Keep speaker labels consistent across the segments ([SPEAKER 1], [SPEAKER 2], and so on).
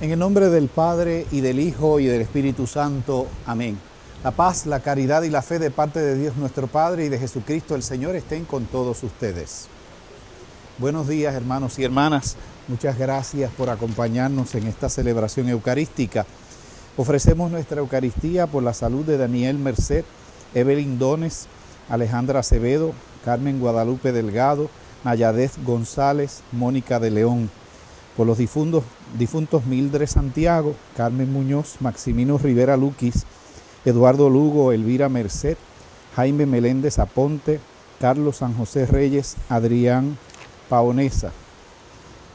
[SPEAKER 1] En el nombre del Padre, y del Hijo, y del Espíritu Santo. Amén. La paz, la caridad y la fe de parte de Dios nuestro Padre y de Jesucristo el Señor estén con todos ustedes. Buenos días, hermanos y hermanas. Muchas gracias por acompañarnos en esta celebración eucarística. Ofrecemos nuestra Eucaristía por la salud de Daniel Merced, Evelyn Dones, Alejandra Acevedo, Carmen Guadalupe Delgado, Nayadez González, Mónica de León. Por los difuntos Mildred Santiago, Carmen Muñoz, Maximino Rivera Luquis, Eduardo Lugo, Elvira Merced, Jaime Meléndez Aponte, Carlos San José Reyes, Adrián Paonesa.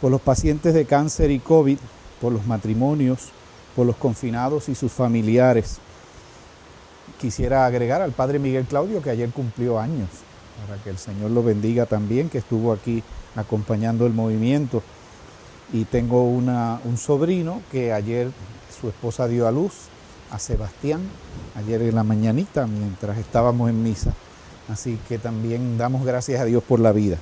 [SPEAKER 1] Por los pacientes de cáncer y COVID, por los matrimonios, por los confinados y sus familiares. Quisiera agregar al Padre Miguel Claudio, que ayer cumplió años, para que el Señor lo bendiga también, que estuvo aquí acompañando el movimiento. Y tengo un sobrino que ayer su esposa dio a luz, a Sebastián, ayer en la mañanita mientras estábamos en misa. Así que también damos gracias a Dios por la vida.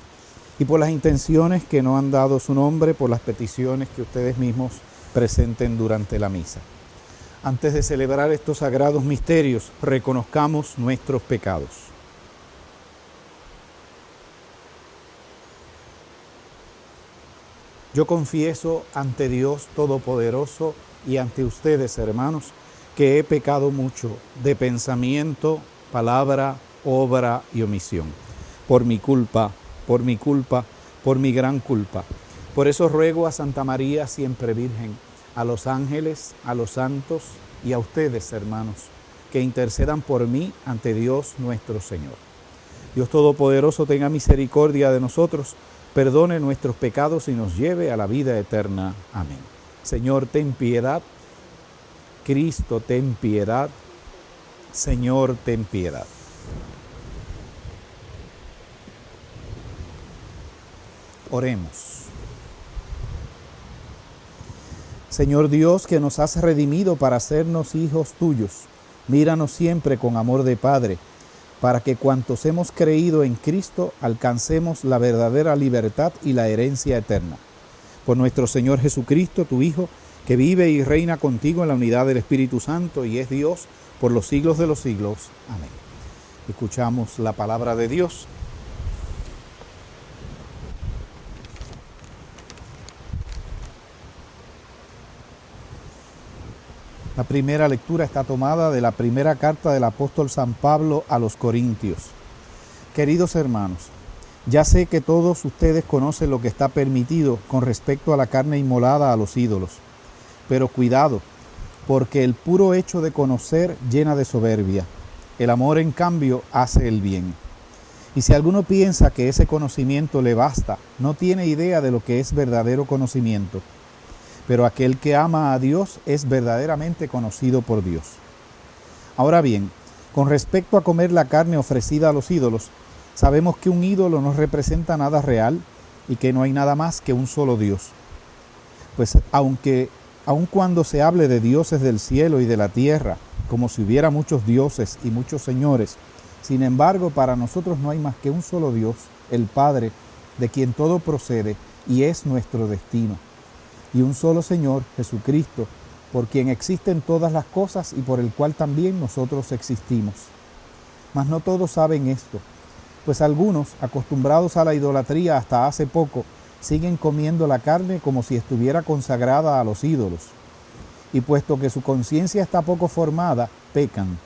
[SPEAKER 1] Y por las intenciones que no han dado su nombre, por las peticiones que ustedes mismos presenten durante la misa. Antes de celebrar estos sagrados misterios, reconozcamos nuestros pecados. Yo confieso ante Dios Todopoderoso y ante ustedes, hermanos, que he pecado mucho de pensamiento, palabra, obra y omisión. Por mi culpa, por mi gran culpa. Por eso ruego a Santa María, siempre Virgen, a los ángeles, a los santos y a ustedes, hermanos, que intercedan por mí ante Dios nuestro Señor. Dios Todopoderoso tenga misericordia de nosotros, perdone nuestros pecados y nos lleve a la vida eterna. Amén. Señor, ten piedad. Cristo, ten piedad. Señor, ten piedad. Oremos. Señor Dios, que nos has redimido para hacernos hijos tuyos, míranos siempre con amor de Padre, para que cuantos hemos creído en Cristo alcancemos la verdadera libertad y la herencia eterna. Por nuestro Señor Jesucristo, tu Hijo, que vive y reina contigo en la unidad del Espíritu Santo y es Dios por los siglos de los siglos. Amén. Escuchamos la palabra de Dios. La primera lectura está tomada de la primera carta del apóstol San Pablo a los Corintios. Queridos hermanos, ya sé que todos ustedes conocen lo que está permitido con respecto a la carne inmolada a los ídolos. Pero cuidado, porque el puro hecho de conocer llena de soberbia. El amor, en cambio, hace el bien. Y si alguno piensa que ese conocimiento le basta, no tiene idea de lo que es verdadero conocimiento. Pero aquel que ama a Dios es verdaderamente conocido por Dios. Ahora bien, con respecto a comer la carne ofrecida a los ídolos, sabemos que un ídolo no representa nada real y que no hay nada más que un solo Dios. Pues aun cuando se hable de dioses del cielo y de la tierra, como si hubiera muchos dioses y muchos señores, sin embargo, para nosotros no hay más que un solo Dios, el Padre, de quien todo procede y es nuestro destino. Y un solo Señor, Jesucristo, por quien existen todas las cosas y por el cual también nosotros existimos. Mas no todos saben esto, pues algunos, acostumbrados a la idolatría hasta hace poco, siguen comiendo la carne como si estuviera consagrada a los ídolos. Y puesto que su conciencia está poco formada, pecan.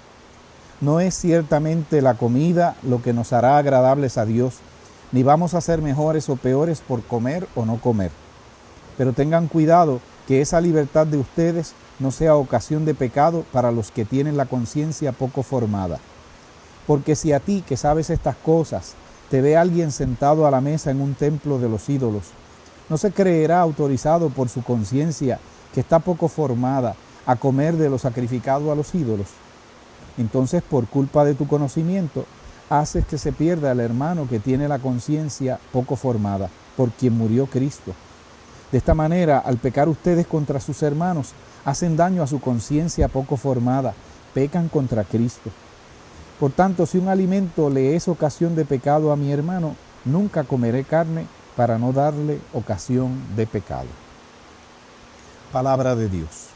[SPEAKER 1] No es ciertamente la comida lo que nos hará agradables a Dios, ni vamos a ser mejores o peores por comer o no comer. Pero tengan cuidado que esa libertad de ustedes no sea ocasión de pecado para los que tienen la conciencia poco formada. Porque si a ti, que sabes estas cosas, te ve alguien sentado a la mesa en un templo de los ídolos, ¿no se creerá autorizado por su conciencia, que está poco formada, a comer de lo sacrificado a los ídolos? Entonces, por culpa de tu conocimiento, haces que se pierda el hermano que tiene la conciencia poco formada, por quien murió Cristo. De esta manera, al pecar ustedes contra sus hermanos, hacen daño a su conciencia poco formada, pecan contra Cristo. Por tanto, si un alimento le es ocasión de pecado a mi hermano, nunca comeré carne para no darle ocasión de pecado. Palabra de Dios.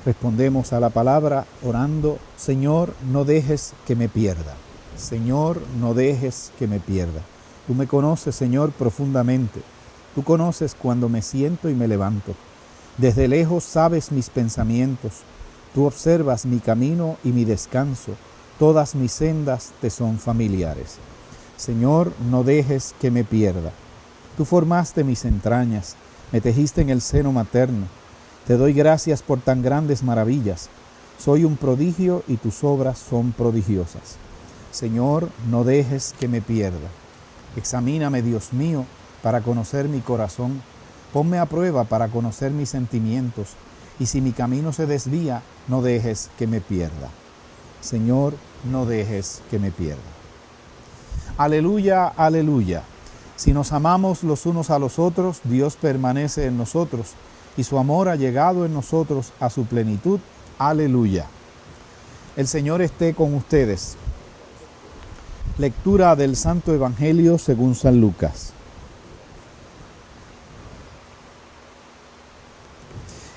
[SPEAKER 1] Respondemos a la palabra orando: Señor, no dejes que me pierda. Señor, no dejes que me pierda. Tú me conoces, Señor, profundamente. Tú conoces cuando me siento y me levanto. Desde lejos sabes mis pensamientos. Tú observas mi camino y mi descanso. Todas mis sendas te son familiares. Señor, no dejes que me pierda. Tú formaste mis entrañas, me tejiste en el seno materno. Te doy gracias por tan grandes maravillas. Soy un prodigio y tus obras son prodigiosas. Señor, no dejes que me pierda. Examíname, Dios mío, para conocer mi corazón. Ponme a prueba para conocer mis sentimientos. Y si mi camino se desvía, no dejes que me pierda. Señor, no dejes que me pierda. Aleluya, aleluya. Si nos amamos los unos a los otros, Dios permanece en nosotros y su amor ha llegado en nosotros a su plenitud. Aleluya. El Señor esté con ustedes. Lectura del Santo Evangelio según San Lucas.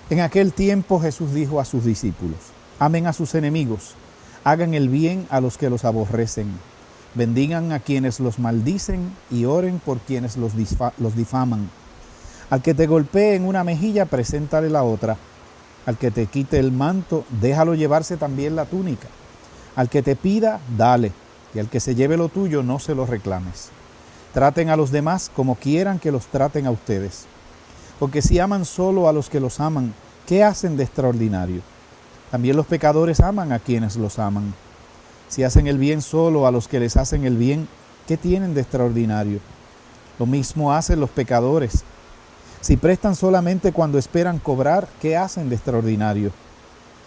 [SPEAKER 1] En aquel tiempo Jesús dijo a sus discípulos: amen a sus enemigos, hagan el bien a los que los aborrecen, bendigan a quienes los maldicen y oren por quienes los difaman. Al que te golpee en una mejilla, preséntale la otra. Al que te quite el manto, déjalo llevarse también la túnica. Al que te pida, dale, y al que se lleve lo tuyo, no se lo reclames. Traten a los demás como quieran que los traten a ustedes. Porque si aman solo a los que los aman, ¿qué hacen de extraordinario? También los pecadores aman a quienes los aman. Si hacen el bien solo a los que les hacen el bien, ¿qué tienen de extraordinario? Lo mismo hacen los pecadores. Si prestan solamente cuando esperan cobrar, ¿qué hacen de extraordinario?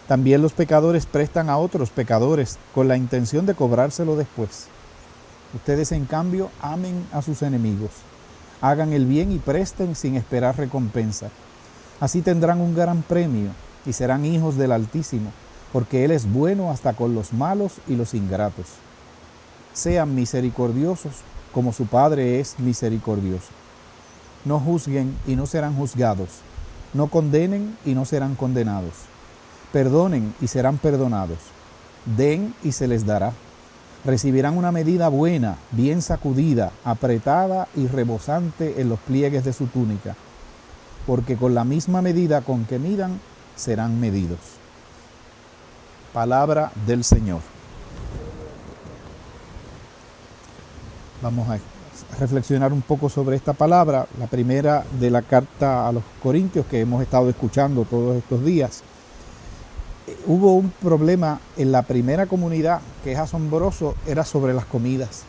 [SPEAKER 1] También los pecadores prestan a otros pecadores con la intención de cobrárselo después. Ustedes, en cambio, amen a sus enemigos. Hagan el bien y presten sin esperar recompensa. Así tendrán un gran premio y serán hijos del Altísimo, porque Él es bueno hasta con los malos y los ingratos. Sean misericordiosos como su Padre es misericordioso. No juzguen y no serán juzgados. No condenen y no serán condenados. Perdonen y serán perdonados. Den y se les dará. Recibirán una medida buena, bien sacudida, apretada y rebosante en los pliegues de su túnica, porque con la misma medida con que midan, serán medidos. Palabra del Señor. Vamos a reflexionar un poco sobre esta palabra, la primera de la carta a los Corintios que hemos estado escuchando todos estos días. Hubo un problema en la primera comunidad que es asombroso, era sobre las comidas.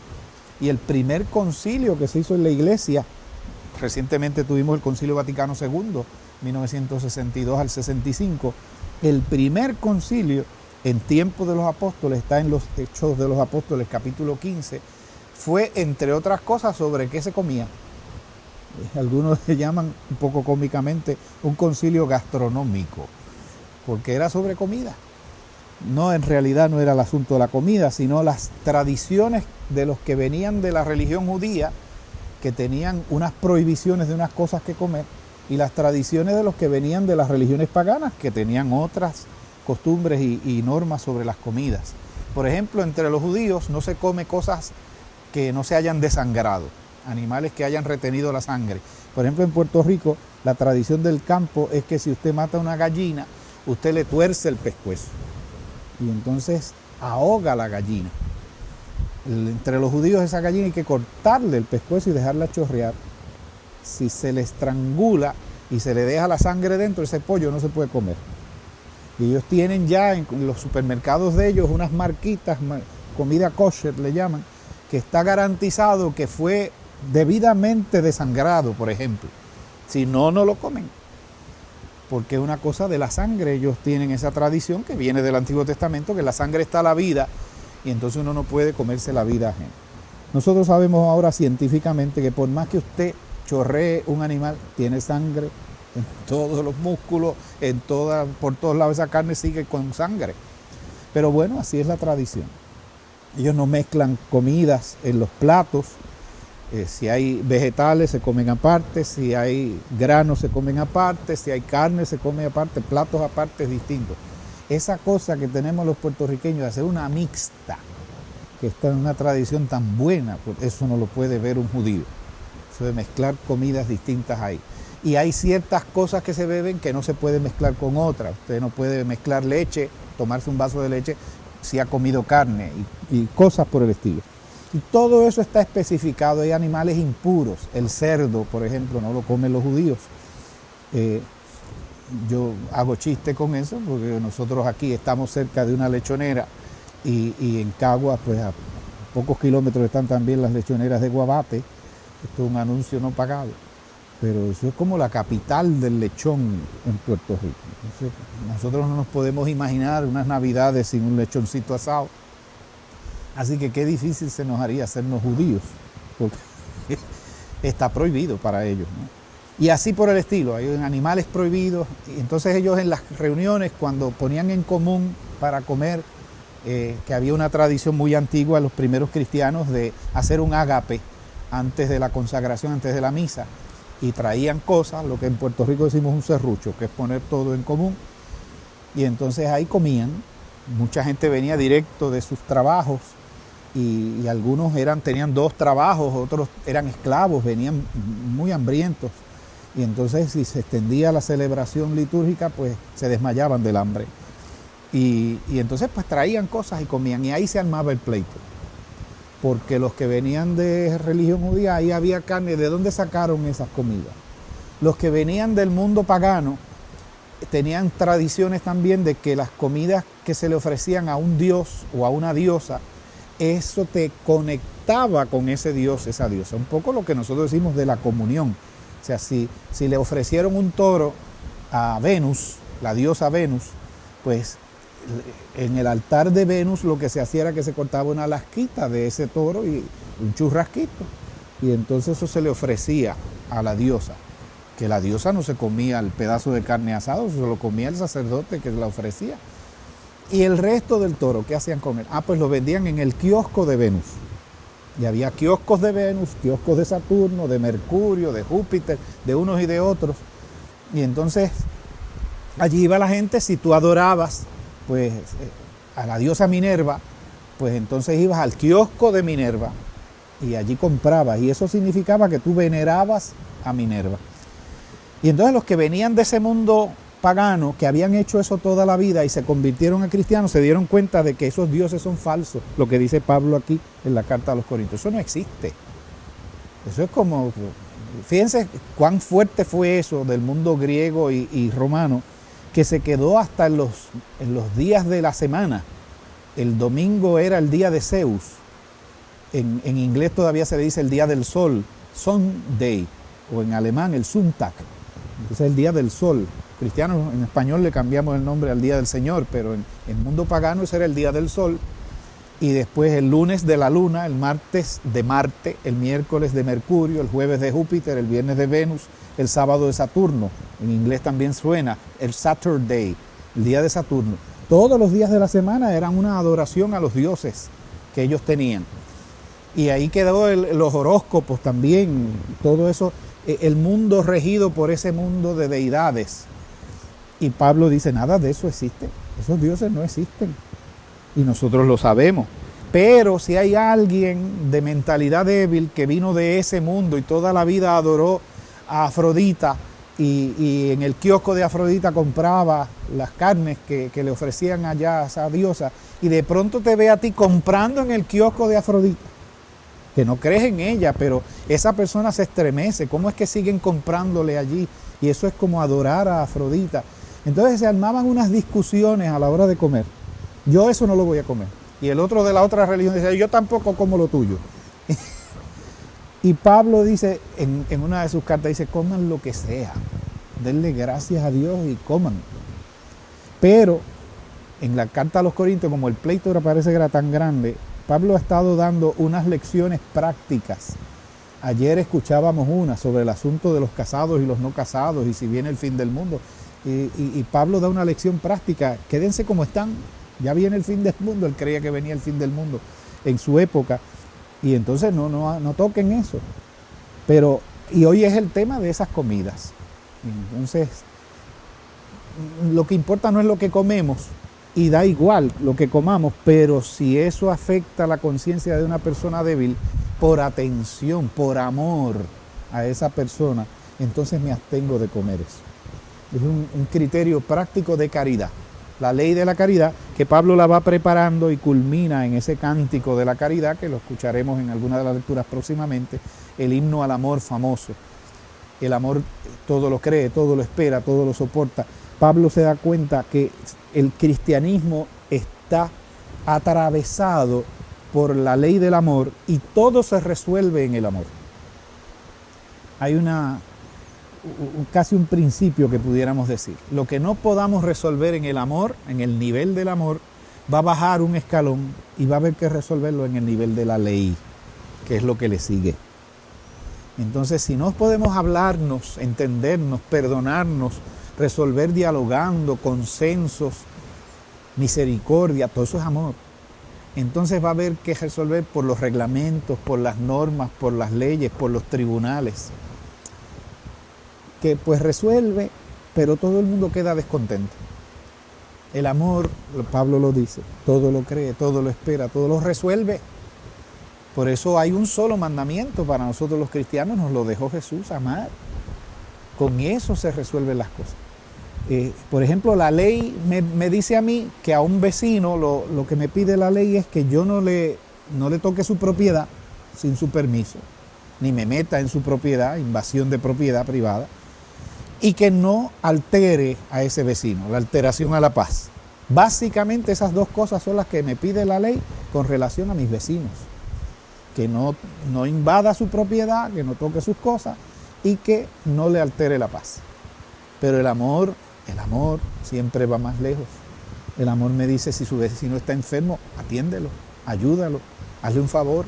[SPEAKER 1] Y el primer concilio que se hizo en la iglesia, recientemente tuvimos el Concilio Vaticano II, 1962 al 65, el primer concilio en tiempo de los apóstoles, está en los Hechos de los Apóstoles, capítulo 15, fue, entre otras cosas, sobre qué se comía. Algunos le llaman, un poco cómicamente, un concilio gastronómico, porque era sobre comida. No, en realidad no era el asunto de la comida, sino las tradiciones de los que venían de la religión judía, que tenían unas prohibiciones de unas cosas que comer, y las tradiciones de los que venían de las religiones paganas, que tenían otras costumbres y normas sobre las comidas. Por ejemplo, entre los judíos no se come cosas que no se hayan desangrado, animales que hayan retenido la sangre. Por ejemplo, en Puerto Rico, la tradición del campo es que si usted mata una gallina, usted le tuerce el pescuezo y entonces ahoga la gallina. Entre los judíos esa gallina hay que cortarle el pescuezo y dejarla chorrear. Si se le estrangula y se le deja la sangre dentro, ese pollo no se puede comer. Y ellos tienen ya en los supermercados de ellos unas marquitas, comida kosher le llaman, que está garantizado que fue debidamente desangrado, por ejemplo. Si no, no lo comen, porque es una cosa de la sangre. Ellos tienen esa tradición que viene del Antiguo Testamento, que en la sangre está la vida, y entonces uno no puede comerse la vida ajena. Nosotros sabemos ahora científicamente que por más que usted chorree un animal, tiene sangre en todos los músculos, por todos lados esa carne sigue con sangre. Pero bueno, así es la tradición. Ellos no mezclan comidas en los platos, Si hay vegetales se comen aparte, si hay granos se comen aparte, si hay carne se come aparte, platos aparte distintos. Esa cosa que tenemos los puertorriqueños de hacer una mixta, que está en una tradición tan buena, pues eso no lo puede ver un judío. Eso de mezclar comidas distintas ahí. Y hay ciertas cosas que se beben que no se puede mezclar con otras. Usted no puede mezclar leche, tomarse un vaso de leche si ha comido carne y cosas por el estilo. Y todo eso está especificado. Hay animales impuros. El cerdo, por ejemplo, no lo comen los judíos. Yo hago chiste con eso porque nosotros aquí estamos cerca de una lechonera y en Caguas, pues a pocos kilómetros están también las lechoneras de Guabate. Esto es un anuncio no pagado. Pero eso es como la capital del lechón en Puerto Rico. Entonces, nosotros no nos podemos imaginar unas navidades sin un lechoncito asado. Así que qué difícil se nos haría hacernos judíos, porque está prohibido para ellos, ¿no? Y así por el estilo, hay animales prohibidos. Y entonces ellos en las reuniones, cuando ponían en común para comer, que había una tradición muy antigua de los primeros cristianos de hacer un ágape antes de la consagración, antes de la misa, y traían cosas, lo que en Puerto Rico decimos un serrucho, que es poner todo en común, y entonces ahí comían. Mucha gente venía directo de sus trabajos y algunos tenían 2 trabajos, otros eran esclavos, venían muy hambrientos, y entonces si se extendía la celebración litúrgica, pues se desmayaban del hambre, y entonces pues traían cosas y comían, y ahí se armaba el pleito, porque los que venían de religión judía, ahí había carne. ¿De dónde sacaron esas comidas? Los que venían del mundo pagano tenían tradiciones también de que las comidas que se le ofrecían a un dios o a una diosa, eso te conectaba con ese dios, esa diosa. Un poco lo que nosotros decimos de la comunión. O sea, si le ofrecieron un toro a Venus, la diosa Venus, pues en el altar de Venus lo que se hacía era que se cortaba una lasquita de ese toro y un churrasquito. Y entonces eso se le ofrecía a la diosa. Que la diosa no se comía el pedazo de carne asado, se lo comía el sacerdote que la ofrecía. Y el resto del toro, ¿qué hacían con él? Pues lo vendían en el kiosco de Venus. Y había kioscos de Venus, kioscos de Saturno, de Mercurio, de Júpiter, de unos y de otros. Y entonces allí iba la gente. Si tú adorabas pues a la diosa Minerva, pues entonces ibas al kiosco de Minerva y allí comprabas. Y eso significaba que tú venerabas a Minerva. Y entonces los que venían de ese mundo pagano, que habían hecho eso toda la vida y se convirtieron a cristianos, se dieron cuenta de que esos dioses son falsos. Lo que dice Pablo aquí en la carta a los Corintios, eso no existe. Eso es como, fíjense cuán fuerte fue eso del mundo griego y romano, que se quedó hasta en los días de la semana. El domingo era el día de Zeus. En inglés todavía se le dice el día del sol, Sunday, o en alemán el Sonntag. Entonces el día del sol. Cristianos en español le cambiamos el nombre al día del Señor, pero en el mundo pagano ese era el día del sol. Y después el lunes de la luna, el martes de Marte, el miércoles de Mercurio, el jueves de Júpiter, el viernes de Venus, el sábado de Saturno. En inglés también suena el Saturday, el día de Saturno. Todos los días de la semana eran una adoración a los dioses que ellos tenían. Y ahí quedó los horóscopos también, todo eso, el mundo regido por ese mundo de deidades. Y Pablo dice, nada de eso existe, esos dioses no existen. Y nosotros lo sabemos. Pero si hay alguien de mentalidad débil que vino de ese mundo y toda la vida adoró a Afrodita y en el kiosco de Afrodita compraba las carnes que le ofrecían allá a esa diosa, y de pronto te ve a ti comprando en el kiosco de Afrodita, que no crees en ella, pero esa persona se estremece. ¿Cómo es que siguen comprándole allí? Y eso es como adorar a Afrodita. Entonces se armaban unas discusiones a la hora de comer. Yo eso no lo voy a comer. Y el otro de la otra religión dice, yo tampoco como lo tuyo. Y Pablo dice, en una de sus cartas, dice, coman lo que sea. Denle gracias a Dios y coman. Pero en la carta a los Corintios, como el pleito parece que era tan grande, Pablo ha estado dando unas lecciones prácticas. Ayer escuchábamos una sobre el asunto de los casados y los no casados y si viene el fin del mundo. Y Pablo da una lección práctica. Quédense como están. Ya viene el fin del mundo. Él creía que venía el fin del mundo en su época. Y entonces no toquen eso. Pero, y hoy es el tema de esas comidas. Entonces, lo que importa no es lo que comemos, y da igual lo que comamos, pero si eso afecta la conciencia de una persona débil, por atención, por amor a esa persona, entonces me abstengo de comer eso. Es un criterio práctico de caridad. La ley de la caridad, que Pablo la va preparando y culmina en ese cántico de la caridad, que lo escucharemos en alguna de las lecturas próximamente, el himno al amor famoso. El amor todo lo cree, todo lo espera, todo lo soporta. Pablo se da cuenta que el cristianismo está atravesado por la ley del amor y todo se resuelve en el amor. Hay casi un principio que pudiéramos decir. Lo que no podamos resolver en el amor, en el nivel del amor, va a bajar un escalón y va a haber que resolverlo en el nivel de la ley, que es lo que le sigue. Entonces, si no podemos hablarnos, entendernos, perdonarnos, resolver dialogando, consensos, misericordia, todo eso es amor. Entonces va a haber que resolver por los reglamentos, por las normas, por las leyes, por los tribunales. Que pues resuelve, pero todo el mundo queda descontento. El amor, Pablo lo dice, todo lo cree, todo lo espera, todo lo resuelve. Por eso hay un solo mandamiento para nosotros los cristianos, nos lo dejó Jesús, amar. Con eso se resuelven las cosas. Por ejemplo, la ley me dice a mí que a un vecino lo que me pide la ley es que yo no le toque su propiedad sin su permiso, ni me meta en su propiedad, invasión de propiedad privada, y que no altere a ese vecino, la alteración a la paz. Básicamente esas dos cosas son las que me pide la ley con relación a mis vecinos. Que no invada su propiedad, que no toque sus cosas y que no le altere la paz. Pero el amor siempre va más lejos. El amor me dice, si su vecino está enfermo, atiéndelo, ayúdalo, hazle un favor.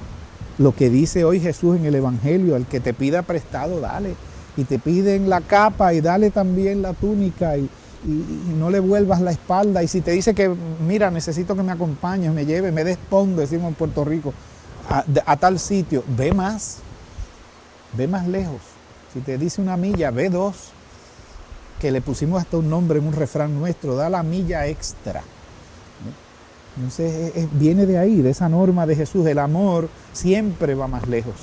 [SPEAKER 1] Lo que dice hoy Jesús en el Evangelio, al que te pida prestado, dale. Y te piden la capa y dale también la túnica y no le vuelvas la espalda. Y si te dice que, mira, necesito que me acompañes, me lleve, me des pondo, decimos en Puerto Rico, a tal sitio, ve más lejos. Si te dice una milla, ve 2, que le pusimos hasta un nombre en un refrán nuestro, da la milla extra. Entonces viene de ahí, de esa norma de Jesús. El amor siempre va más lejos.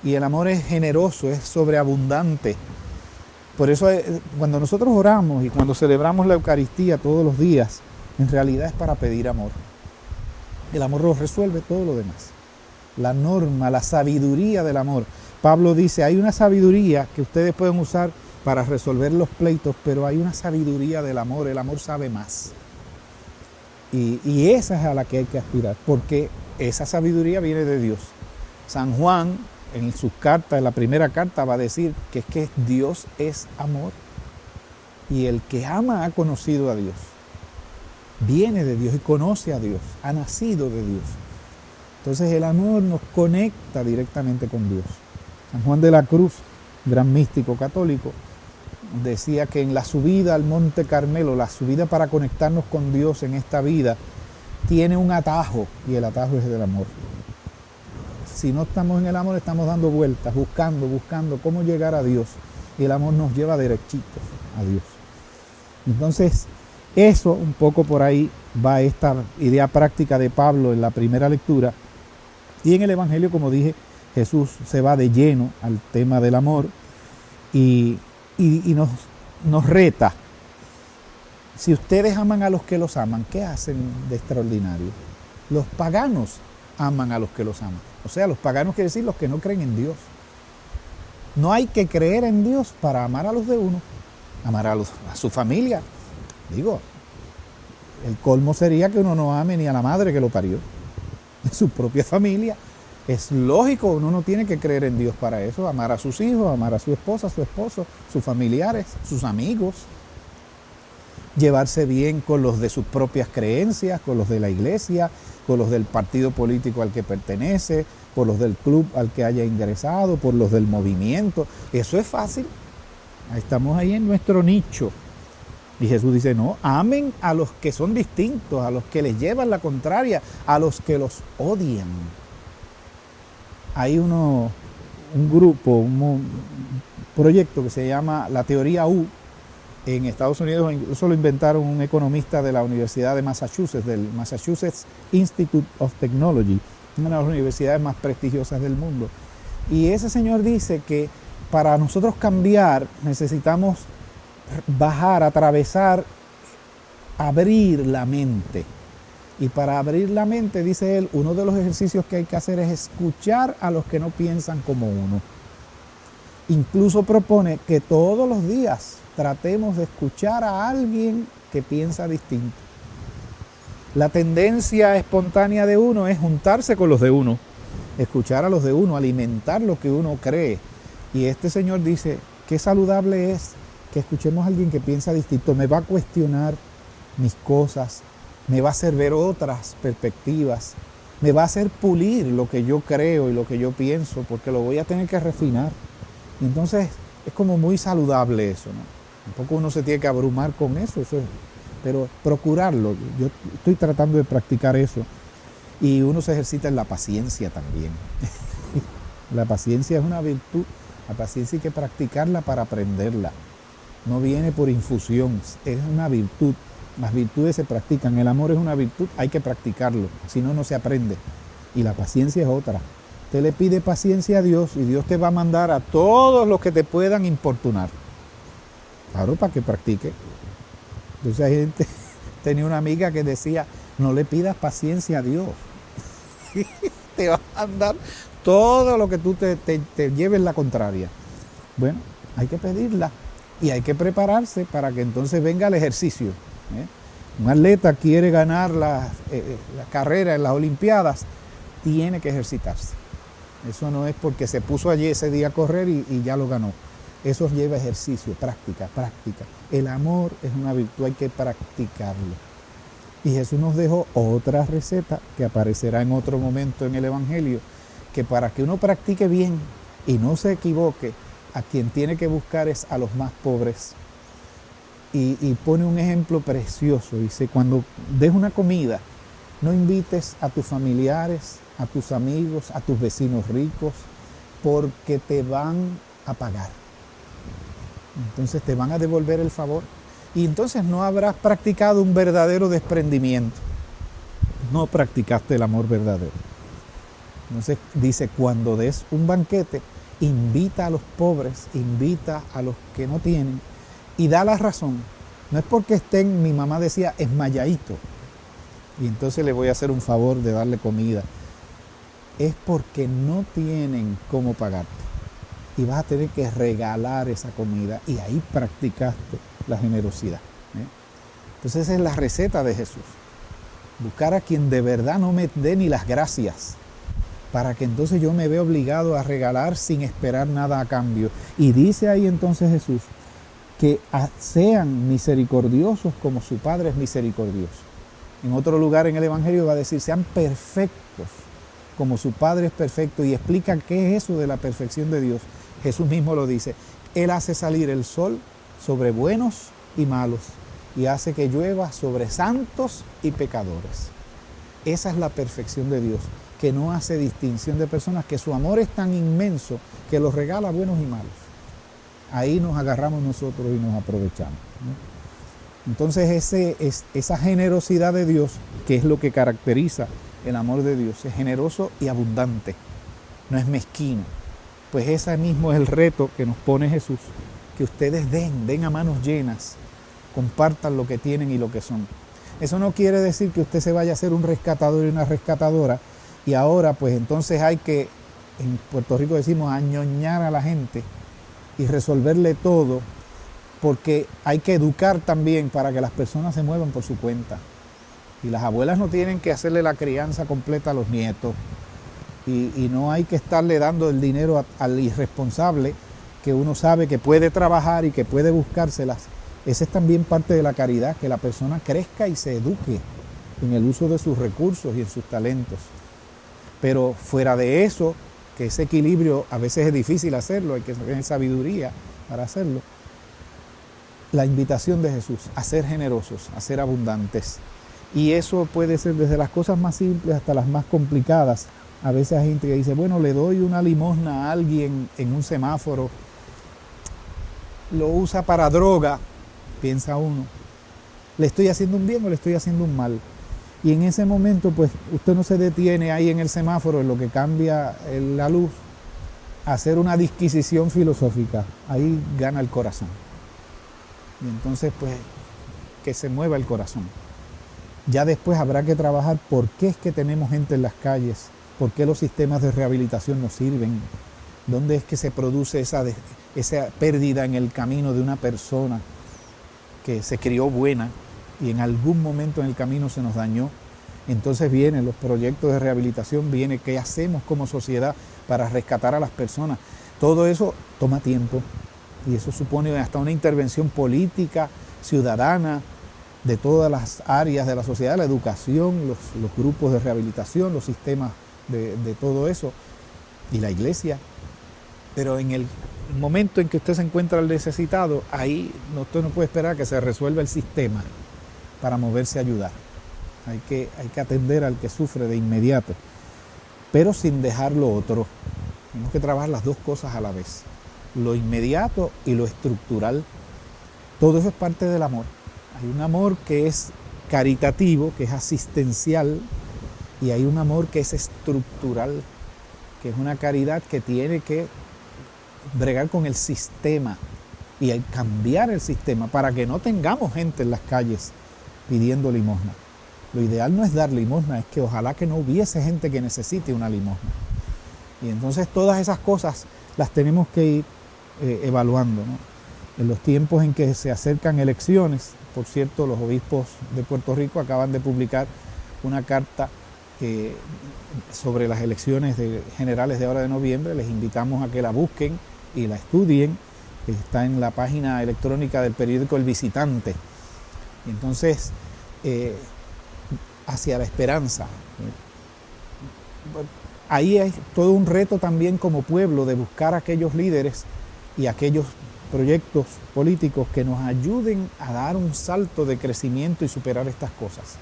[SPEAKER 1] Y el amor es generoso, es sobreabundante. Por eso cuando nosotros oramos y cuando celebramos la Eucaristía todos los días, en realidad es para pedir amor. El amor lo resuelve todo lo demás. La norma, la sabiduría del amor. Pablo dice, hay una sabiduría que ustedes pueden usar para resolver los pleitos, pero hay una sabiduría del amor. El amor sabe más. Y esa es a la que hay que aspirar, porque esa sabiduría viene de Dios. San Juan, en sus cartas, en la primera carta, va a decir que es que Dios es amor. Y el que ama ha conocido a Dios. Viene de Dios y conoce a Dios, ha nacido de Dios. Entonces el amor nos conecta directamente con Dios. San Juan de la Cruz, gran místico católico, decía que en la subida al Monte Carmelo, la subida para conectarnos con Dios en esta vida, tiene un atajo, y el atajo es el amor. Si no estamos en el amor, estamos dando vueltas, buscando cómo llegar a Dios. Y el amor nos lleva derechitos a Dios. Entonces, eso un poco por ahí va esta idea práctica de Pablo en la primera lectura. Y en el Evangelio, como dije, Jesús se va de lleno al tema del amor y nos reta. Si ustedes aman a los que los aman, ¿qué hacen de extraordinario? Los paganos aman a los que los aman. O sea, los paganos quiere decir los que no creen en Dios. No hay que creer en Dios para amar a los de uno, amar a su familia. Digo, el colmo sería que uno no ame ni a la madre que lo parió, de su propia familia. Es lógico, uno no tiene que creer en Dios para eso, amar a sus hijos, amar a su esposa, su esposo, sus familiares, sus amigos, llevarse bien con los de sus propias creencias, con los de la iglesia, con los del partido político al que pertenece, por los del club al que haya ingresado, por los del movimiento. Eso es fácil. Estamos ahí en nuestro nicho. Y Jesús dice, no, amen a los que son distintos, a los que les llevan la contraria, a los que los odian. hay un grupo, un proyecto que se llama la teoría U. En Estados Unidos incluso lo inventaron un economista de la Universidad de Massachusetts, del Massachusetts Institute of Technology, una de las universidades más prestigiosas del mundo. Y ese señor dice que para nosotros cambiar necesitamos bajar, atravesar, abrir la mente. Y para abrir la mente, dice él, uno de los ejercicios que hay que hacer es escuchar a los que no piensan como uno. Incluso propone que todos los días tratemos de escuchar a alguien que piensa distinto. La tendencia espontánea de uno es juntarse con los de uno, escuchar a los de uno, alimentar lo que uno cree. Y este señor dice, qué saludable es que escuchemos a alguien que piensa distinto, me va a cuestionar mis cosas, me va a hacer ver otras perspectivas, me va a hacer pulir lo que yo creo y lo que yo pienso, porque lo voy a tener que refinar. Y entonces es como muy saludable eso, ¿no? Tampoco uno se tiene que abrumar con eso, pero procurarlo. Yo estoy tratando de practicar eso. Y uno se ejercita en la paciencia también. La paciencia es una virtud. La paciencia hay que practicarla para aprenderla. No viene por infusión, es una virtud. Las virtudes se practican. El amor es una virtud, hay que practicarlo. Si no, no se aprende. Y la paciencia es otra. Usted le pide paciencia a Dios y Dios te va a mandar a todos los que te puedan importunar. Claro, para que practique. Entonces hay gente, tenía una amiga que decía, no le pidas paciencia a Dios. Te va a mandar todo lo que tú te lleves la contraria. Bueno, hay que pedirla y hay que prepararse para que entonces venga el ejercicio. Un atleta quiere ganar la carrera en las Olimpiadas, tiene que ejercitarse. Eso no es porque se puso allí ese día a correr y ya lo ganó. Eso lleva ejercicio, práctica. El amor es una virtud, hay que practicarlo. Y Jesús nos dejó otra receta que aparecerá en otro momento en el Evangelio, que para que uno practique bien y no se equivoque, a quien tiene que buscar es a los más pobres. Y pone un ejemplo precioso. Dice, cuando des una comida, no invites a tus familiares, a tus amigos, a tus vecinos ricos, porque te van a pagar. Entonces te van a devolver el favor. Y entonces no habrás practicado un verdadero desprendimiento. No practicaste el amor verdadero. Entonces dice, cuando des un banquete, invita a los pobres, invita a los que no tienen y da la razón. No es porque estén, mi mamá decía, esmayadito, y entonces le voy a hacer un favor de darle comida. Es porque no tienen cómo pagarte. Y vas a tener que regalar esa comida y ahí practicaste la generosidad. Entonces esa es la receta de Jesús. Buscar a quien de verdad no me dé ni las gracias, para que entonces yo me vea obligado a regalar sin esperar nada a cambio. Y dice ahí entonces Jesús que sean misericordiosos como su Padre es misericordioso. En otro lugar en el Evangelio va a decir, sean perfectos como su Padre es perfecto, y explica qué es eso de la perfección de Dios. Jesús mismo lo dice, Él hace salir el sol sobre buenos y malos, y hace que llueva sobre santos y pecadores. Esa es la perfección de Dios, que no hace distinción de personas, que su amor es tan inmenso que los regala a buenos y malos. Ahí nos agarramos nosotros y nos aprovechamos, ¿no? Entonces esa generosidad de Dios, que es lo que caracteriza el amor de Dios, es generoso y abundante, no es mezquino. Pues ese mismo es el reto que nos pone Jesús, que ustedes den a manos llenas, compartan lo que tienen y lo que son. Eso no quiere decir que usted se vaya a ser un rescatador y una rescatadora, y ahora pues entonces hay que, en Puerto Rico decimos, añoñar a la gente y resolverle todo, porque hay que educar también para que las personas se muevan por su cuenta. Y las abuelas no tienen que hacerle la crianza completa a los nietos. Y no hay que estarle dando el dinero al irresponsable, que uno sabe que puede trabajar y que puede buscárselas. Esa es también parte de la caridad, que la persona crezca y se eduque en el uso de sus recursos y en sus talentos. Pero fuera de eso, que ese equilibrio a veces es difícil hacerlo, hay que tener sabiduría para hacerlo. La invitación de Jesús a ser generosos, a ser abundantes. Y eso puede ser desde las cosas más simples hasta las más complicadas, A veces hay gente que dice, bueno, le doy una limosna a alguien en un semáforo, lo usa para droga, piensa uno. ¿Le estoy haciendo un bien o le estoy haciendo un mal? Y en ese momento, pues, usted no se detiene ahí en el semáforo, en lo que cambia la luz, a hacer una disquisición filosófica. Ahí gana el corazón. Y entonces, pues, que se mueva el corazón. Ya después habrá que trabajar por qué es que tenemos gente en las calles, por qué los sistemas de rehabilitación no sirven, dónde es que se produce esa pérdida en el camino de una persona que se crió buena y en algún momento en el camino se nos dañó. Entonces vienen los proyectos de rehabilitación, viene qué hacemos como sociedad para rescatar a las personas. Todo eso toma tiempo y eso supone hasta una intervención política, ciudadana, de todas las áreas de la sociedad, la educación, los grupos de rehabilitación, los sistemas de todo eso y la iglesia. Pero en el momento en que usted se encuentra al necesitado, ahí usted no puede esperar que se resuelva el sistema para moverse a ayudar. Hay que atender al que sufre de inmediato, pero sin dejar lo otro. Tenemos que trabajar las dos cosas a la vez, lo inmediato y lo estructural. Todo eso es parte del amor. Hay un amor que es caritativo, que es asistencial, y hay un amor que es estructural, que es una caridad que tiene que bregar con el sistema y cambiar el sistema para que no tengamos gente en las calles pidiendo limosna. Lo ideal no es dar limosna, es que ojalá que no hubiese gente que necesite una limosna. Y entonces todas esas cosas las tenemos que ir evaluando, ¿no? En los tiempos en que se acercan elecciones, por cierto, los obispos de Puerto Rico acaban de publicar una carta sobre las elecciones generales de ahora de noviembre. Les invitamos a que la busquen y la estudien. Está en la página electrónica del periódico El Visitante. Entonces, hacia la esperanza. Ahí hay todo un reto también como pueblo de buscar aquellos líderes y aquellos proyectos políticos que nos ayuden a dar un salto de crecimiento y superar estas cosas.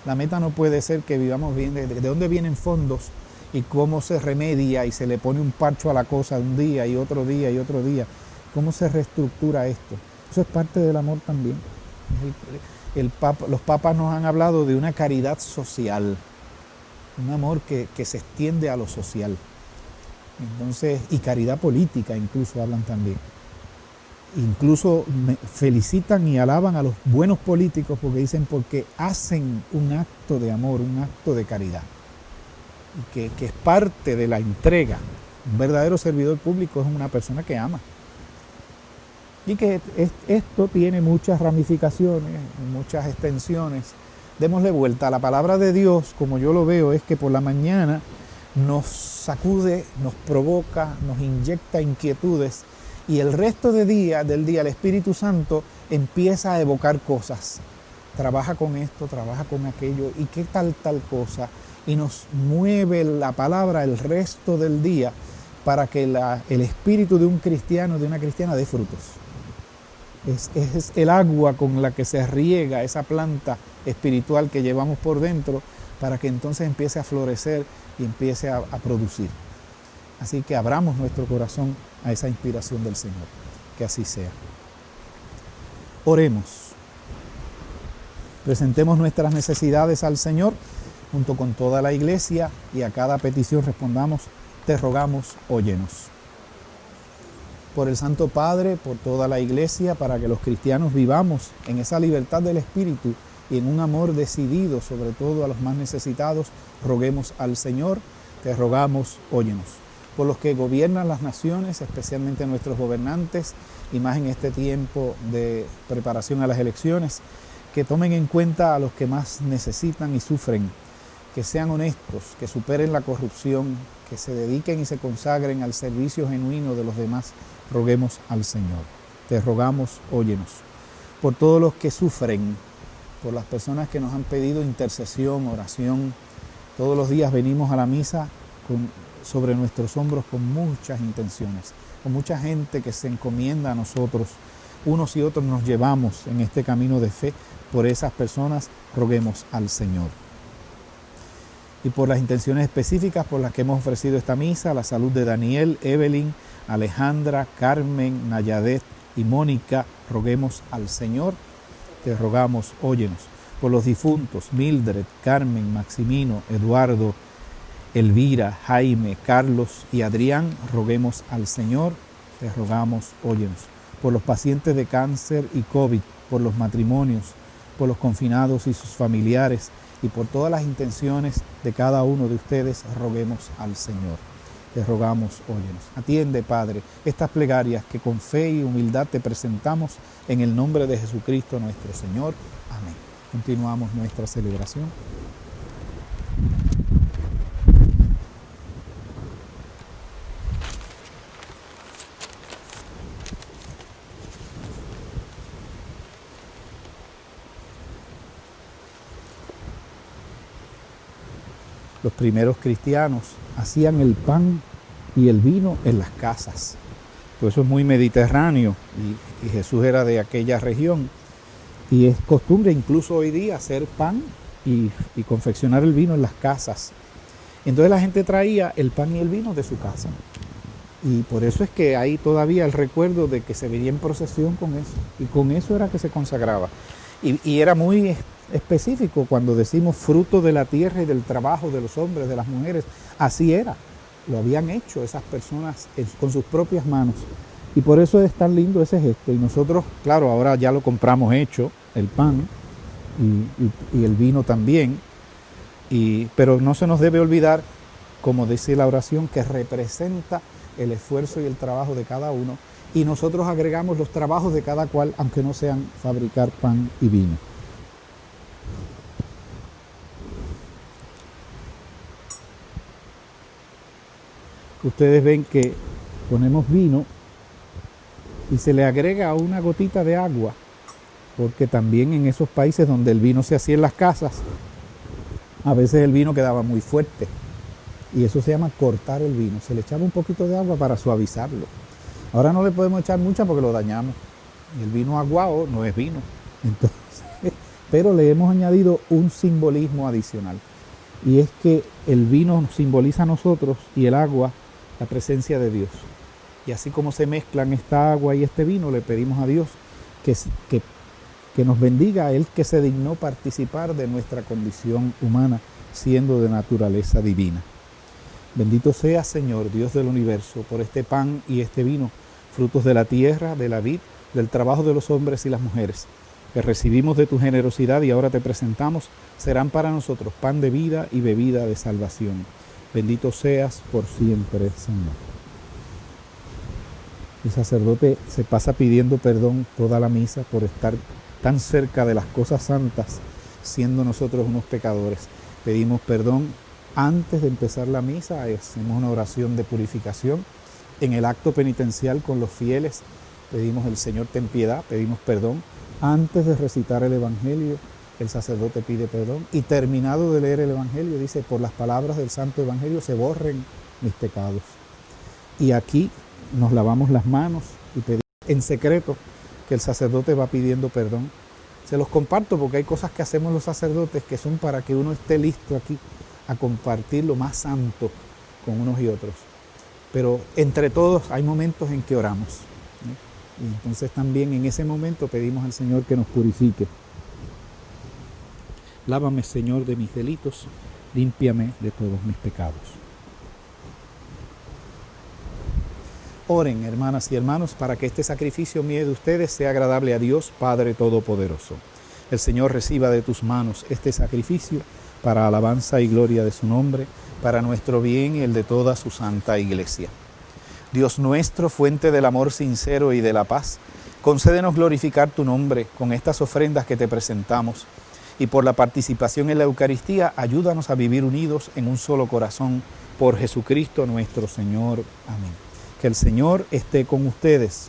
[SPEAKER 1] La meta no puede ser que vivamos bien de dónde vienen fondos y cómo se remedia y se le pone un parcho a la cosa un día y otro día y otro día. ¿Cómo se reestructura esto? Eso es parte del amor también. Los papas nos han hablado de una caridad social, un amor que se extiende a lo social. Entonces, y caridad política incluso hablan también. Incluso felicitan y alaban a los buenos políticos porque dicen porque hacen un acto de amor, un acto de caridad, que es parte de la entrega. Un verdadero servidor público es una persona que ama. Y que esto tiene muchas ramificaciones, muchas extensiones. Démosle vuelta. La palabra de Dios, como yo lo veo, es que por la mañana nos sacude, nos provoca, nos inyecta inquietudes y el resto del día el Espíritu Santo empieza a evocar cosas. Trabaja con esto, trabaja con aquello y qué tal cosa. Y nos mueve la palabra el resto del día para que el espíritu de un cristiano, de una cristiana, dé frutos. Es el agua con la que se riega esa planta espiritual que llevamos por dentro para que entonces empiece a florecer y empiece a producir. Así que abramos nuestro corazón a esa inspiración del Señor. Que así sea. Oremos. Presentemos nuestras necesidades al Señor junto con toda la iglesia y a cada petición respondamos: te rogamos, óyenos. Por el Santo Padre, por toda la iglesia, para que los cristianos vivamos en esa libertad del Espíritu y en un amor decidido, sobre todo a los más necesitados, roguemos al Señor, te rogamos, óyenos. Por los que gobiernan las naciones, especialmente nuestros gobernantes, y más en este tiempo de preparación a las elecciones, que tomen en cuenta a los que más necesitan y sufren, que sean honestos, que superen la corrupción, que se dediquen y se consagren al servicio genuino de los demás, roguemos al Señor. Te rogamos, óyenos. Por todos los que sufren, por las personas que nos han pedido intercesión, oración, todos los días venimos a la misa sobre nuestros hombros con muchas intenciones, con mucha gente que se encomienda a nosotros. Unos y otros nos llevamos en este camino de fe. Por esas personas roguemos al Señor. y por las intenciones específicas por las que hemos ofrecido esta misa, la salud de Daniel, Evelyn, Alejandra, Carmen, Nayadet y Mónica, roguemos al Señor. Te rogamos, óyenos. Por los difuntos, Mildred, Carmen, Maximino, Eduardo, Elvira, Jaime, Carlos y Adrián, roguemos al Señor. Te rogamos, óyenos. Por los pacientes de cáncer y COVID, por los matrimonios, por los confinados y sus familiares, y por todas las intenciones de cada uno de ustedes, roguemos al Señor. Te rogamos, óyenos. Atiende, Padre, estas plegarias que con fe y humildad te presentamos en el nombre de Jesucristo nuestro Señor. Amén. Continuamos nuestra celebración. Los primeros cristianos hacían el pan y el vino en las casas. Pues eso es muy mediterráneo y Jesús era de aquella región. Y es costumbre incluso hoy día hacer pan y confeccionar el vino en las casas. Entonces la gente traía el pan y el vino de su casa. Y por eso es que hay todavía el recuerdo de que se venía en procesión con eso. Y con eso era que se consagraba. Y era muy específico cuando decimos fruto de la tierra y del trabajo de los hombres, de las mujeres. Así era, lo habían hecho esas personas con sus propias manos. Y por eso es tan lindo ese gesto. Y nosotros, claro, ahora ya lo compramos hecho, el pan y el vino también. Pero no se nos debe olvidar, como dice la oración, que representa el esfuerzo y el trabajo de cada uno. Y nosotros agregamos los trabajos de cada cual, aunque no sean fabricar pan y vino. Ustedes ven que ponemos vino y se le agrega una gotita de agua, porque también en esos países donde el vino se hacía en las casas, a veces el vino quedaba muy fuerte y eso se llama cortar el vino. Se le echaba un poquito de agua para suavizarlo. Ahora no le podemos echar mucha porque lo dañamos. El vino aguado no es vino. Entonces, pero le hemos añadido un simbolismo adicional. Y es que el vino simboliza a nosotros y el agua la presencia de Dios. Y así como se mezclan esta agua y este vino, le pedimos a Dios que nos bendiga a Él, que se dignó participar de nuestra condición humana, siendo de naturaleza divina. Bendito sea, Señor, Dios del universo, por este pan y este vino, frutos de la tierra, de la vid, del trabajo de los hombres y las mujeres, que recibimos de tu generosidad y ahora te presentamos, serán para nosotros pan de vida y bebida de salvación. Bendito seas por siempre, Señor. El sacerdote se pasa pidiendo perdón toda la misa por estar tan cerca de las cosas santas, siendo nosotros unos pecadores. Pedimos perdón antes de empezar la misa, hacemos una oración de purificación. En el acto penitencial con los fieles pedimos el Señor ten piedad, pedimos perdón. Antes de recitar el Evangelio, el sacerdote pide perdón. Y terminado de leer el Evangelio, dice, por las palabras del Santo Evangelio se borren mis pecados. Y aquí nos lavamos las manos y pedimos en secreto que el sacerdote va pidiendo perdón. Se los comparto porque hay cosas que hacemos los sacerdotes que son para que uno esté listo aquí a compartir lo más santo con unos y otros. Pero entre todos hay momentos en que oramos, ¿no? Y entonces también en ese momento pedimos al Señor que nos purifique. Lávame, Señor, de mis delitos, límpiame de todos mis pecados. Oren, hermanas y hermanos, para que este sacrificio mío de ustedes sea agradable a Dios, Padre Todopoderoso. El Señor reciba de tus manos este sacrificio para alabanza y gloria de su nombre, para nuestro bien y el de toda su santa Iglesia. Dios nuestro, fuente del amor sincero y de la paz, concédenos glorificar tu nombre con estas ofrendas que te presentamos, y por la participación en la Eucaristía, ayúdanos a vivir unidos en un solo corazón, por Jesucristo nuestro Señor. Amén. Que el Señor esté con ustedes.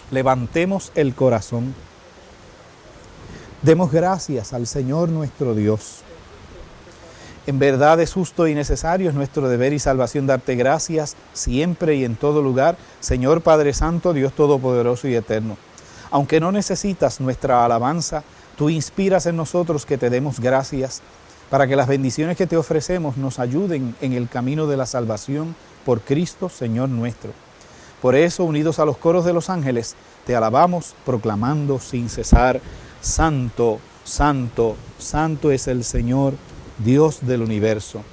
[SPEAKER 1] Levantemos el corazón. Demos gracias al Señor nuestro Dios. En verdad es justo y necesario, es nuestro deber y salvación darte gracias siempre y en todo lugar, Señor Padre Santo, Dios Todopoderoso y Eterno. Aunque no necesitas nuestra alabanza, tú inspiras en nosotros que te demos gracias para que las bendiciones que te ofrecemos nos ayuden en el camino de la salvación por Cristo, Señor nuestro. Por eso, unidos a los coros de los ángeles, te alabamos, proclamando sin cesar: Santo, Santo, Santo es el Señor, Dios del universo.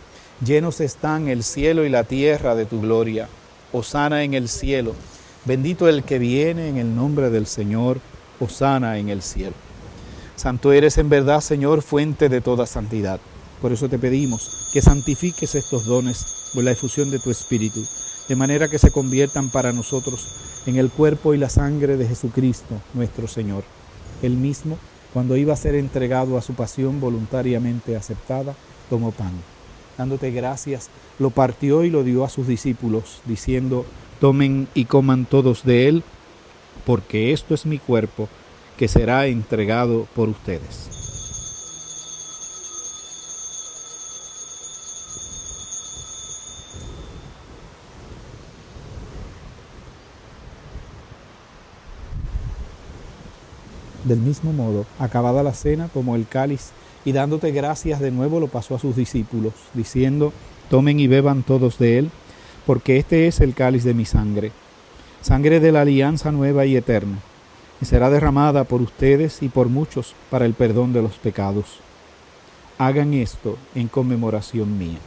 [SPEAKER 1] Llenos están el cielo y la tierra de tu gloria. Hosana en el cielo. Bendito el que viene en el nombre del Señor. Hosana en el cielo. Santo eres en verdad, Señor, fuente de toda santidad. Por eso te pedimos que santifiques estos dones por la efusión de tu Espíritu, de manera que se conviertan para nosotros en el cuerpo y la sangre de Jesucristo, nuestro Señor. Él mismo, cuando iba a ser entregado a su pasión voluntariamente aceptada, tomó pan. Dándote gracias, lo partió y lo dio a sus discípulos, diciendo: tomen y coman todos de él, porque esto es mi cuerpo, que será entregado por ustedes. Del mismo modo, acabada la cena, tomó el cáliz y dándote gracias de nuevo lo pasó a sus discípulos, diciendo: tomen y beban todos de él, porque este es el cáliz de mi sangre, sangre de la alianza nueva y eterna, y será derramada por ustedes y por muchos para el perdón de los pecados. Hagan esto en conmemoración mía.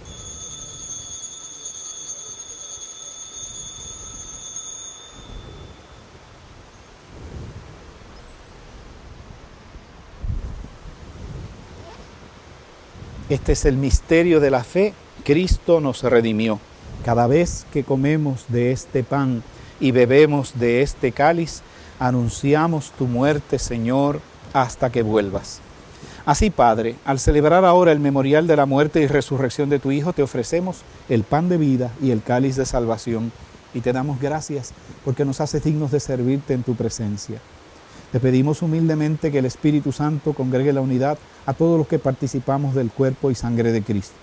[SPEAKER 1] Este es el misterio de la fe. Cristo nos redimió. Cada vez que comemos de este pan y bebemos de este cáliz, anunciamos tu muerte, Señor, hasta que vuelvas. Así, Padre, al celebrar ahora el memorial de la muerte y resurrección de tu Hijo, te ofrecemos el pan de vida y el cáliz de salvación, y te damos gracias porque nos haces dignos de servirte en tu presencia. Te pedimos humildemente que el Espíritu Santo congregue la unidad a todos los que participamos del cuerpo y sangre de Cristo.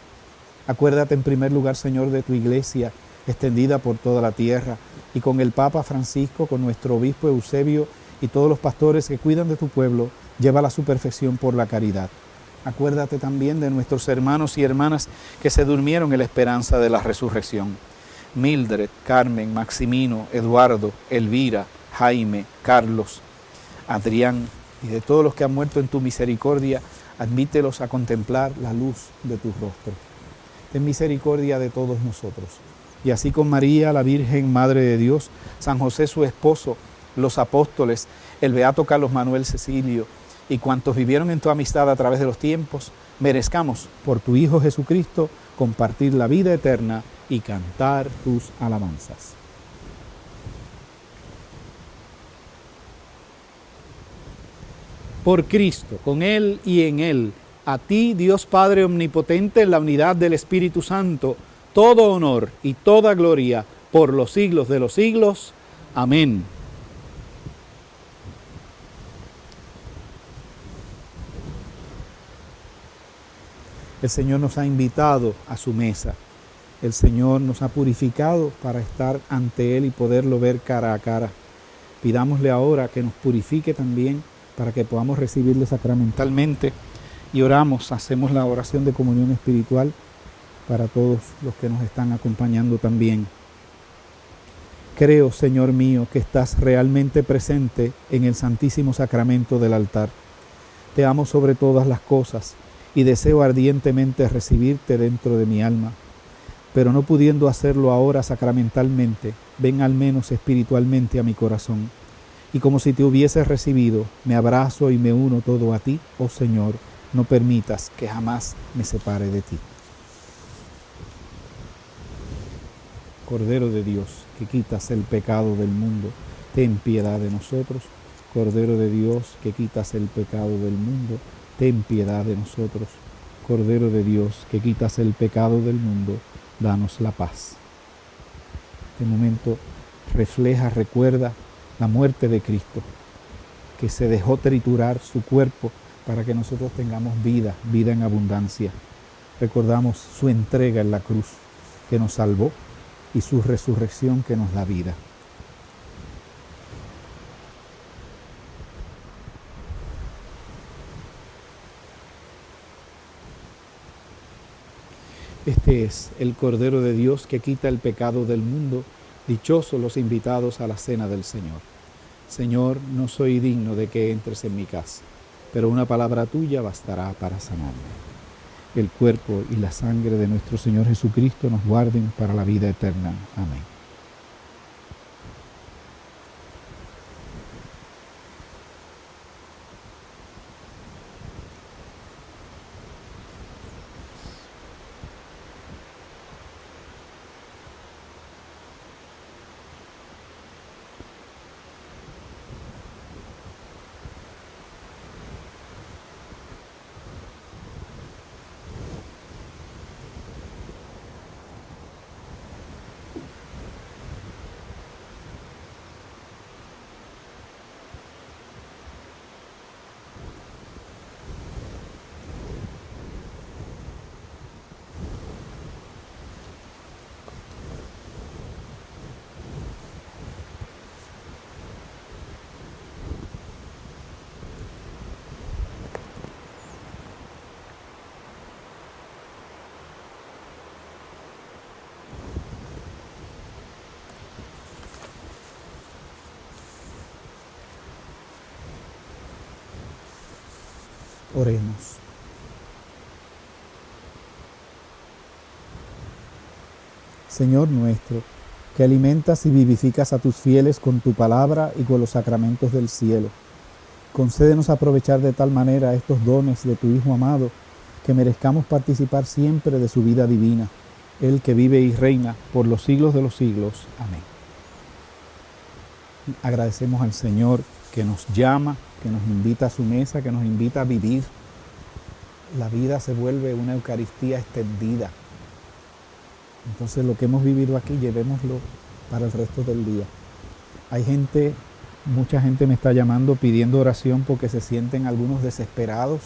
[SPEAKER 1] Acuérdate en primer lugar, Señor, de tu iglesia extendida por toda la tierra, y con el Papa Francisco, con nuestro obispo Eusebio y todos los pastores que cuidan de tu pueblo, llévala a su perfección por la caridad. Acuérdate también de nuestros hermanos y hermanas que se durmieron en la esperanza de la resurrección: Mildred, Carmen, Maximino, Eduardo, Elvira, Jaime, Carlos, Adrián, y de todos los que han muerto en tu misericordia, admítelos a contemplar la luz de tu rostro. Ten misericordia de todos nosotros. Y así con María, la Virgen, Madre de Dios, San José su esposo, los apóstoles, el beato Carlos Manuel Cecilio, y cuantos vivieron en tu amistad a través de los tiempos, merezcamos, por tu Hijo Jesucristo, compartir la vida eterna y cantar tus alabanzas. Por Cristo, con Él y en Él, a ti, Dios Padre Omnipotente, en la unidad del Espíritu Santo, todo honor y toda gloria por los siglos de los siglos. Amén. El Señor nos ha invitado a su mesa. El Señor nos ha purificado para estar ante Él y poderlo ver cara a cara. Pidámosle ahora que nos purifique también para que podamos recibirle sacramentalmente, y oramos, hacemos la oración de comunión espiritual para todos los que nos están acompañando también. Creo, Señor mío, que estás realmente presente en el santísimo sacramento del altar. Te amo sobre todas las cosas y deseo ardientemente recibirte dentro de mi alma, pero no pudiendo hacerlo ahora sacramentalmente, ven al menos espiritualmente a mi corazón. Y como si te hubieses recibido, me abrazo y me uno todo a ti, oh Señor, no permitas que jamás me separe de ti. Cordero de Dios, que quitas el pecado del mundo, ten piedad de nosotros. Cordero de Dios, que quitas el pecado del mundo, ten piedad de nosotros. Cordero de Dios, que quitas el pecado del mundo, danos la paz. Este momento refleja, recuerda la muerte de Cristo, que se dejó triturar su cuerpo para que nosotros tengamos vida, vida en abundancia. Recordamos su entrega en la cruz, que nos salvó, y su resurrección, que nos da vida. Este es el Cordero de Dios que quita el pecado del mundo. Dichosos los invitados a la cena del Señor. Señor, no soy digno de que entres en mi casa, pero una palabra tuya bastará para sanarme. El cuerpo y la sangre de nuestro Señor Jesucristo nos guarden para la vida eterna. Amén. Oremos. Señor nuestro, que alimentas y vivificas a tus fieles con tu palabra y con los sacramentos del cielo, concédenos aprovechar de tal manera estos dones de tu Hijo amado, que merezcamos participar siempre de su vida divina, Él que vive y reina por los siglos de los siglos. Amén. Agradecemos al Señor que nos llama, que nos invita a su mesa, que nos invita a vivir. La vida se vuelve una Eucaristía extendida. Entonces lo que hemos vivido aquí, llevémoslo para el resto del día. Hay gente, mucha gente me está llamando pidiendo oración porque se sienten algunos desesperados.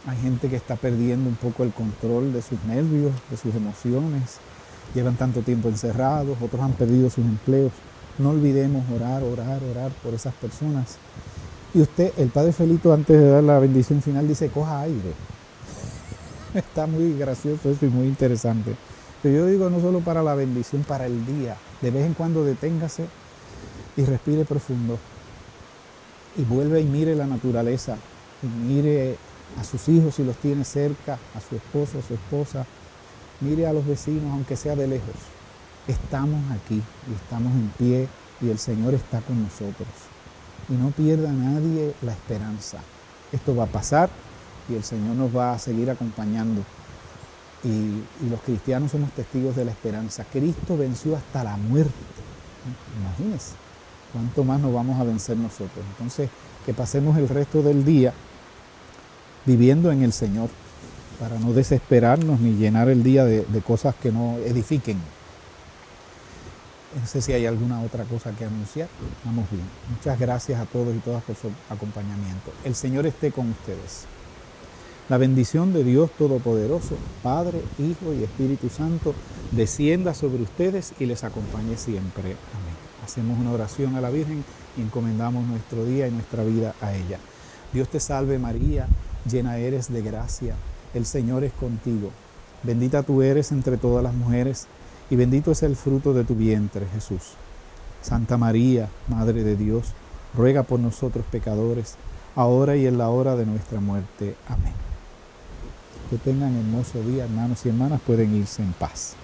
[SPEAKER 1] Hay gente que está perdiendo un poco el control de sus nervios, de sus emociones. Llevan tanto tiempo encerrados, otros han perdido sus empleos. No olvidemos orar por esas personas. Y usted, el Padre Felito, antes de dar la bendición final, dice, coja aire. Está muy gracioso eso y muy interesante. Pero yo digo, no solo para la bendición, para el día. De vez en cuando deténgase y respire profundo. Y vuelve y mire la naturaleza. Y mire a sus hijos si los tiene cerca, a su esposo, a su esposa. Mire a los vecinos, aunque sea de lejos. Estamos aquí y estamos en pie y el Señor está con nosotros. Y no pierda nadie la esperanza. Esto va a pasar y el Señor nos va a seguir acompañando. Y los cristianos somos testigos de la esperanza. Cristo venció hasta la muerte. Imagínense cuánto más nos vamos a vencer nosotros. Entonces, que pasemos el resto del día viviendo en el Señor para no desesperarnos ni llenar el día de cosas que no edifiquen. No sé si hay alguna otra cosa que anunciar. Vamos bien. Muchas gracias a todos y todas por su acompañamiento. El Señor esté con ustedes. La bendición de Dios Todopoderoso, Padre, Hijo y Espíritu Santo, descienda sobre ustedes y les acompañe siempre. Amén. Hacemos una oración a la Virgen y encomendamos nuestro día y nuestra vida a ella. Dios te salve María, llena eres de gracia, el Señor es contigo. Bendita tú eres entre todas las mujeres, y bendito es el fruto de tu vientre, Jesús. Santa María, Madre de Dios, ruega por nosotros pecadores, ahora y en la hora de nuestra muerte. Amén. Que tengan hermoso día, hermanos y hermanas, pueden irse en paz.